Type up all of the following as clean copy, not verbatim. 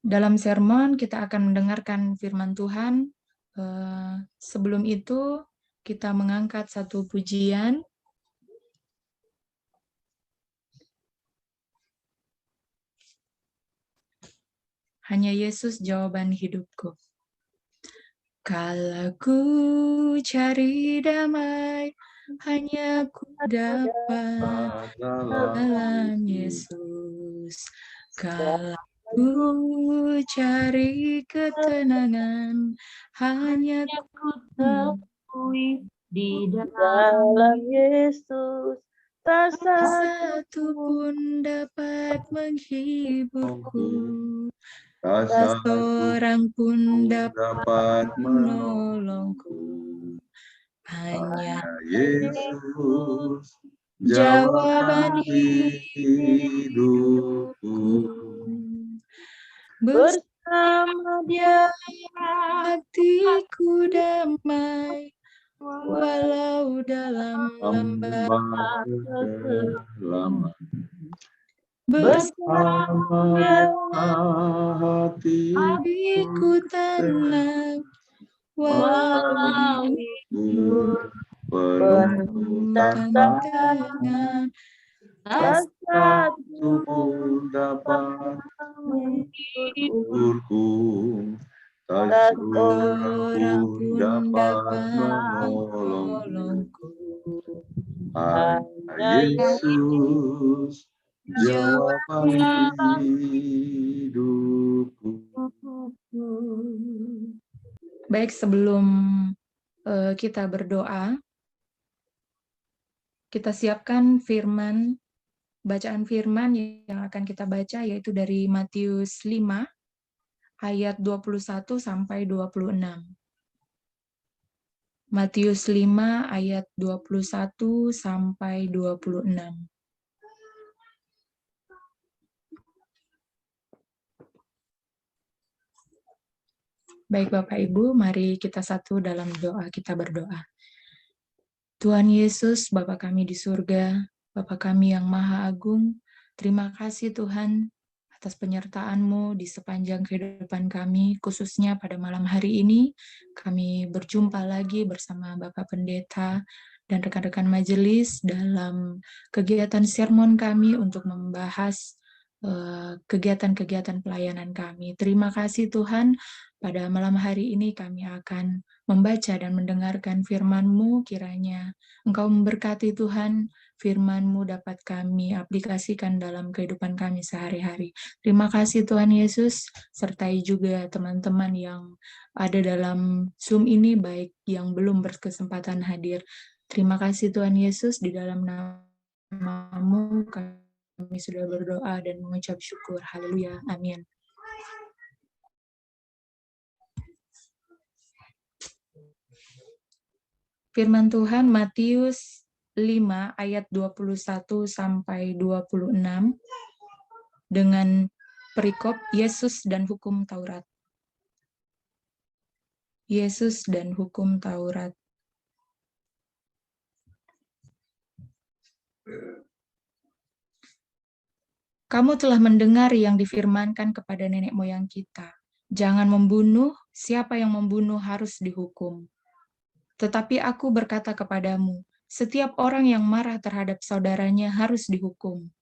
Dalam sermon kita akan mendengarkan firman Tuhan. Sebelum itu kita mengangkat satu pujian. Hanya Yesus jawaban hidupku. Kalau ku cari damai, hanya ku dapat dalam Yesus. Kalau ku cari ketenangan, hanya ku temui di dalam Yesus. Tak satu pun dapat menghiburku, tak seorang pun dapat menolongku. Hanya Yesus jawaban hidupku. Bersama Dia hatiku damai, walau dalam lembah lama. bersama hatiku tenang, walau penuh tantangan, tak satu pun dapat menghiburku, tak seorang pun dapat menolongku. Hanya Yesus jawaban hidupku. Baik, sebelum kita berdoa, kita siapkan bacaan firman yang akan kita baca, yaitu dari Matius 5 ayat 21 sampai 26. Matius 5 ayat 21 sampai 26. Baik Bapak Ibu, mari kita satu dalam doa, kita berdoa. Tuhan Yesus, Bapa kami di surga, Bapa kami yang Maha Agung, terima kasih Tuhan atas penyertaan-Mu di sepanjang kehidupan kami, khususnya pada malam hari ini, kami berjumpa lagi bersama Bapak Pendeta dan rekan-rekan majelis dalam kegiatan sermon kami untuk membahas kegiatan-kegiatan pelayanan kami. Terima kasih Tuhan, pada malam hari ini kami akan membaca dan mendengarkan firman-Mu, kiranya Engkau memberkati Tuhan, firman-Mu dapat kami aplikasikan dalam kehidupan kami sehari-hari. Terima kasih Tuhan Yesus, sertai juga teman-teman yang ada dalam Zoom ini, baik yang belum berkesempatan hadir. Terima kasih Tuhan Yesus, di dalam nama-Mu kami sudah berdoa dan mengucap syukur. Haleluya. Amin. Firman Tuhan Matius 5 ayat 21 sampai 26 dengan perikop Yesus dan hukum Taurat. Yesus dan hukum Taurat. Kamu telah mendengar yang difirmankan kepada nenek moyang kita. Jangan membunuh, siapa yang membunuh harus dihukum. Tetapi aku berkata kepadamu, setiap orang yang marah terhadap saudaranya harus dihukum.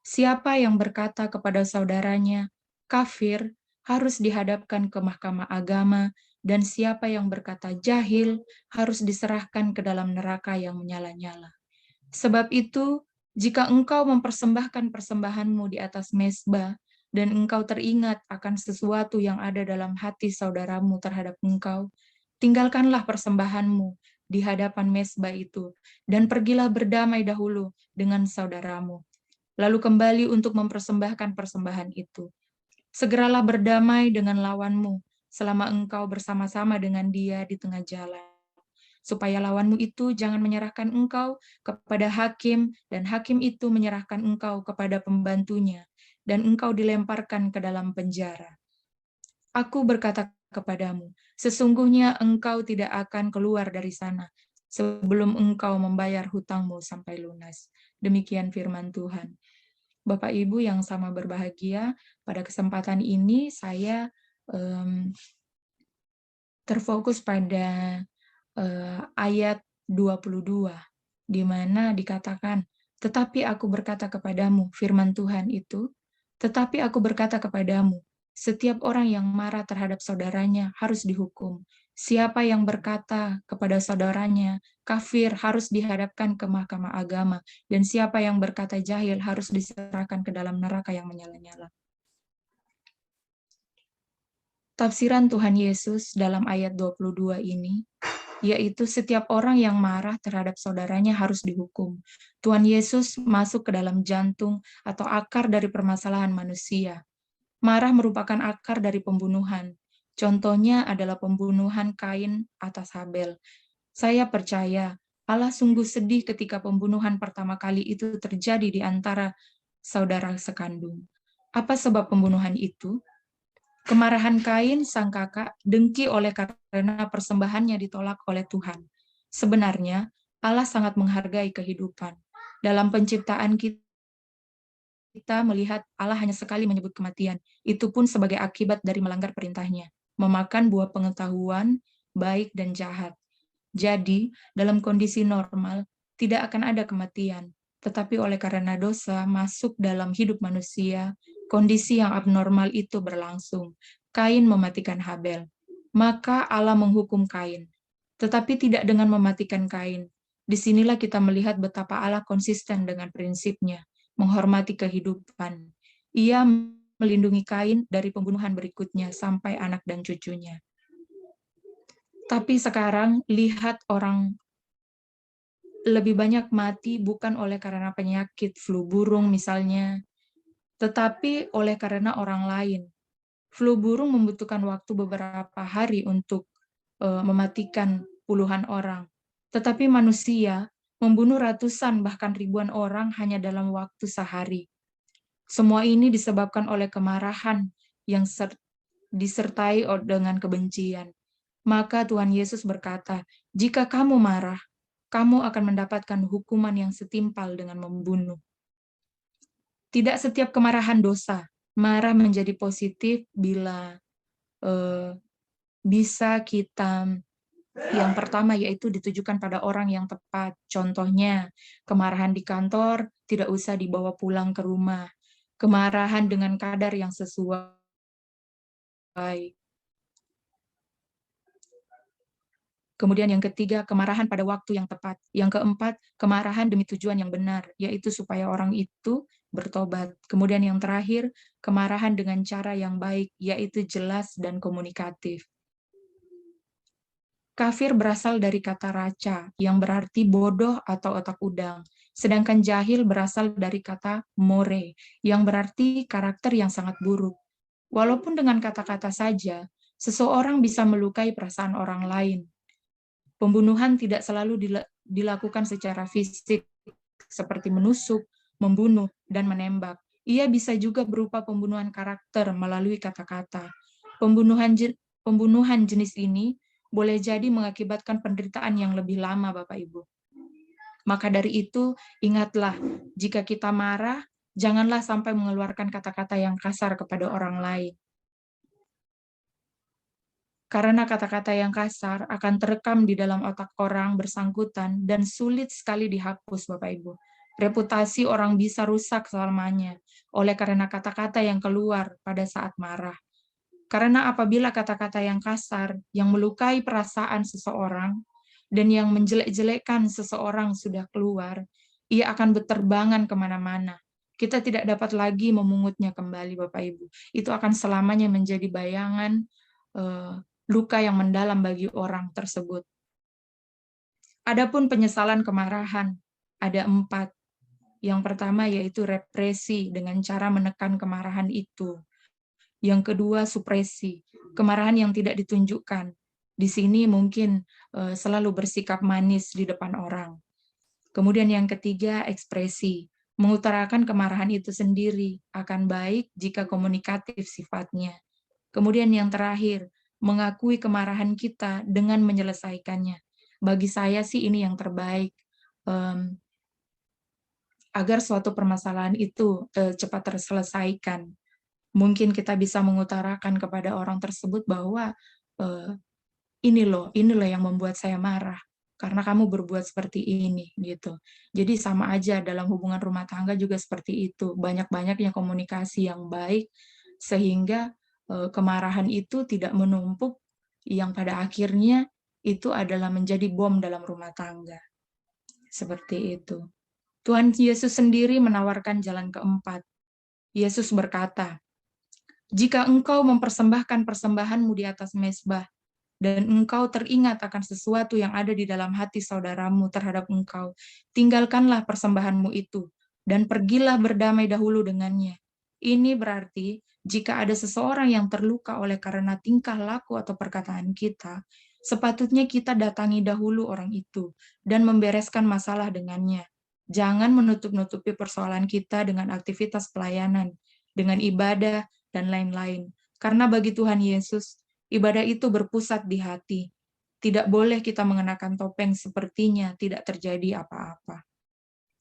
Siapa yang berkata kepada saudaranya, kafir, harus dihadapkan ke mahkamah agama, dan siapa yang berkata jahil, harus diserahkan ke dalam neraka yang menyala-nyala. Sebab itu, jika engkau mempersembahkan persembahanmu di atas mezbah, dan engkau teringat akan sesuatu yang ada dalam hati saudaramu terhadap engkau, tinggalkanlah persembahanmu di hadapan mezbah itu, dan pergilah berdamai dahulu dengan saudaramu. Lalu kembali untuk mempersembahkan persembahan itu. Segeralah berdamai dengan lawanmu, selama engkau bersama-sama dengan dia di tengah jalan. Supaya lawanmu itu jangan menyerahkan engkau kepada hakim, dan hakim itu menyerahkan engkau kepada pembantunya, dan engkau dilemparkan ke dalam penjara. Aku berkata kepadamu, sesungguhnya engkau tidak akan keluar dari sana sebelum engkau membayar hutangmu sampai lunas. Demikian firman Tuhan. Bapak Ibu yang sama berbahagia, pada kesempatan ini saya terfokus pada ayat 22, di mana dikatakan, tetapi aku berkata kepadamu, firman Tuhan itu, tetapi aku berkata kepadamu, setiap orang yang marah terhadap saudaranya harus dihukum. Siapa yang berkata kepada saudaranya, kafir, harus dihadapkan ke mahkamah agama, dan siapa yang berkata jahil harus diserahkan ke dalam neraka yang menyala-nyala. Tafsiran Tuhan Yesus dalam ayat 22 ini, yaitu setiap orang yang marah terhadap saudaranya harus dihukum. Tuhan Yesus masuk ke dalam jantung atau akar dari permasalahan manusia. Marah merupakan akar dari pembunuhan. Contohnya adalah pembunuhan Kain atas Habel. Saya percaya Allah sungguh sedih ketika pembunuhan pertama kali itu terjadi di antara saudara sekandung. Apa sebab pembunuhan itu? Kemarahan Kain, sang kakak, dengki oleh karena persembahannya ditolak oleh Tuhan. Sebenarnya, Allah sangat menghargai kehidupan. Dalam penciptaan kita melihat Allah hanya sekali menyebut kematian. Itu pun sebagai akibat dari melanggar perintahnya, memakan buah pengetahuan, baik dan jahat. Jadi, dalam kondisi normal, tidak akan ada kematian. Tetapi oleh karena dosa masuk dalam hidup manusia, kondisi yang abnormal itu berlangsung. Kain mematikan Habel. Maka Allah menghukum Kain. Tetapi tidak dengan mematikan Kain. Disinilah kita melihat betapa Allah konsisten dengan prinsipnya, menghormati kehidupan. Ia melindungi Kain dari pembunuhan berikutnya sampai anak dan cucunya. Tapi sekarang lihat orang lebih banyak mati bukan oleh karena penyakit flu burung misalnya, tetapi oleh karena orang lain. Flu burung membutuhkan waktu beberapa hari untuk mematikan puluhan orang. Tetapi manusia membunuh ratusan bahkan ribuan orang hanya dalam waktu sehari. Semua ini disebabkan oleh kemarahan yang disertai dengan kebencian. Maka Tuhan Yesus berkata, jika kamu marah, kamu akan mendapatkan hukuman yang setimpal dengan membunuh. Tidak setiap kemarahan dosa. Marah menjadi positif bila bisa kita, yang pertama yaitu ditujukan pada orang yang tepat. Contohnya, kemarahan di kantor tidak usah dibawa pulang ke rumah. Kemarahan dengan kadar yang sesuai. Kemudian yang ketiga, kemarahan pada waktu yang tepat. Yang keempat, kemarahan demi tujuan yang benar, yaitu supaya orang itu bertobat. Kemudian yang terakhir, kemarahan dengan cara yang baik, yaitu jelas dan komunikatif. Kafir berasal dari kata raca, yang berarti bodoh atau otak udang. Sedangkan jahil berasal dari kata more, yang berarti karakter yang sangat buruk. Walaupun dengan kata-kata saja, seseorang bisa melukai perasaan orang lain. Pembunuhan tidak selalu dilakukan secara fisik, seperti menusuk, membunuh, dan menembak. Ia bisa juga berupa pembunuhan karakter melalui kata-kata. Pembunuhan jenis ini boleh jadi mengakibatkan penderitaan yang lebih lama, Bapak Ibu. Maka dari itu, ingatlah, jika kita marah, janganlah sampai mengeluarkan kata-kata yang kasar kepada orang lain. Karena kata-kata yang kasar akan terekam di dalam otak orang bersangkutan dan sulit sekali dihapus, Bapak Ibu. Reputasi orang bisa rusak selamanya oleh karena kata-kata yang keluar pada saat marah. Karena apabila kata-kata yang kasar, yang melukai perasaan seseorang, dan yang menjelek-jelekkan seseorang sudah keluar, ia akan berterbangan kemana-mana. Kita tidak dapat lagi memungutnya kembali, Bapak Ibu. Itu akan selamanya menjadi bayangan luka yang mendalam bagi orang tersebut. Adapun penyesalan kemarahan, ada 4. Yang pertama yaitu represi dengan cara menekan kemarahan itu. Yang kedua supresi, kemarahan yang tidak ditunjukkan. Di sini mungkin selalu bersikap manis di depan orang. Kemudian yang ketiga ekspresi, mengutarakan kemarahan itu sendiri akan baik jika komunikatif sifatnya. Kemudian yang terakhir, mengakui kemarahan kita dengan menyelesaikannya. Bagi saya sih ini yang terbaik. agar suatu permasalahan itu cepat terselesaikan. Mungkin kita bisa mengutarakan kepada orang tersebut bahwa ini loh yang membuat saya marah karena kamu berbuat seperti ini gitu. Jadi sama aja dalam hubungan rumah tangga juga seperti itu. Banyak-banyaknya komunikasi yang baik sehingga kemarahan itu tidak menumpuk yang pada akhirnya itu adalah menjadi bom dalam rumah tangga. Seperti itu. Tuhan Yesus sendiri menawarkan jalan keempat. Yesus berkata, "Jika engkau mempersembahkan persembahanmu di atas mezbah, dan engkau teringat akan sesuatu yang ada di dalam hati saudaramu terhadap engkau, tinggalkanlah persembahanmu itu, dan pergilah berdamai dahulu dengannya." Ini berarti, jika ada seseorang yang terluka oleh karena tingkah laku atau perkataan kita, sepatutnya kita datangi dahulu orang itu, dan membereskan masalah dengannya. Jangan menutup-nutupi persoalan kita dengan aktivitas pelayanan, dengan ibadah, dan lain-lain. Karena bagi Tuhan Yesus, ibadah itu berpusat di hati. Tidak boleh kita mengenakan topeng sepertinya tidak terjadi apa-apa.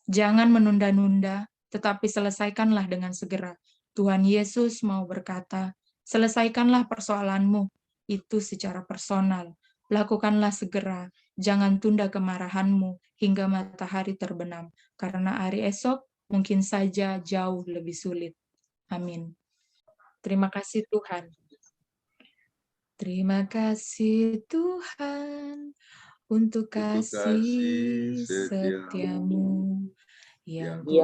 Jangan menunda-nunda, tetapi selesaikanlah dengan segera. Tuhan Yesus mau berkata, selesaikanlah persoalanmu itu secara personal. Lakukanlah segera, jangan tunda kemarahanmu hingga matahari terbenam, karena hari esok mungkin saja jauh lebih sulit. Amin. Terima kasih Tuhan. Terima kasih Tuhan untuk kasih setiamu yang ku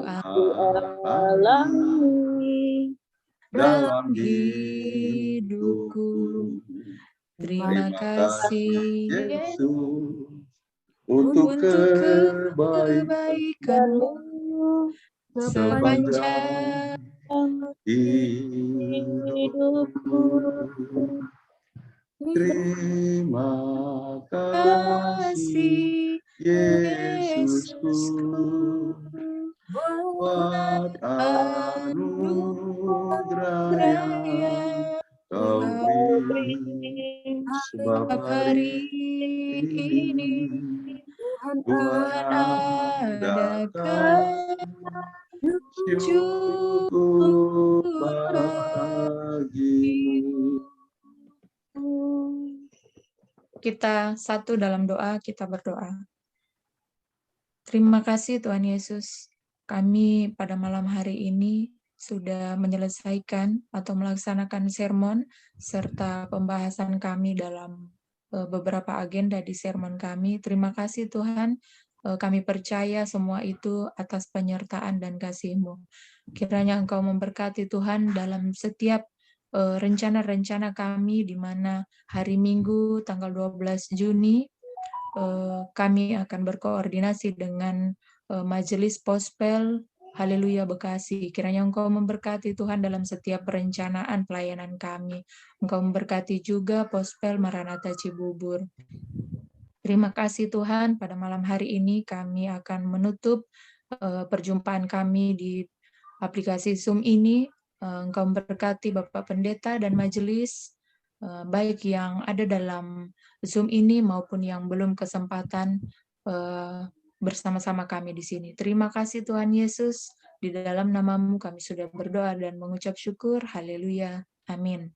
alami dalam hidupku. Terima kasih Yesus untuk kebaikanmu sepanjang hidupku. Terima kasih Yesusku buat anugerah yang kau beri, sebab hari ini Tuhan adakan syukur bagimu. Kita satu dalam doa, kita berdoa. Terima kasih Tuhan Yesus, kami pada malam hari ini sudah menyelesaikan atau melaksanakan sermon serta pembahasan kami dalam beberapa agenda di sermon kami. Terima kasih Tuhan, kami percaya semua itu atas penyertaan dan kasih-Mu. Kiranya Engkau memberkati Tuhan dalam setiap rencana-rencana kami, di mana hari Minggu tanggal 12 Juni kami akan berkoordinasi dengan Majelis Pospel Haleluya Bekasi. Kiranya Engkau memberkati Tuhan dalam setiap perencanaan pelayanan kami. Engkau memberkati juga Pospel Maranatha Cibubur. Terima kasih Tuhan, pada malam hari ini kami akan menutup perjumpaan kami di aplikasi Zoom ini. Engkau memberkati Bapak Pendeta dan majelis, baik yang ada dalam Zoom ini maupun yang belum kesempatan bersama-sama kami di sini. Terima kasih Tuhan Yesus, di dalam nama-Mu kami sudah berdoa dan mengucap syukur. Haleluya. Amin.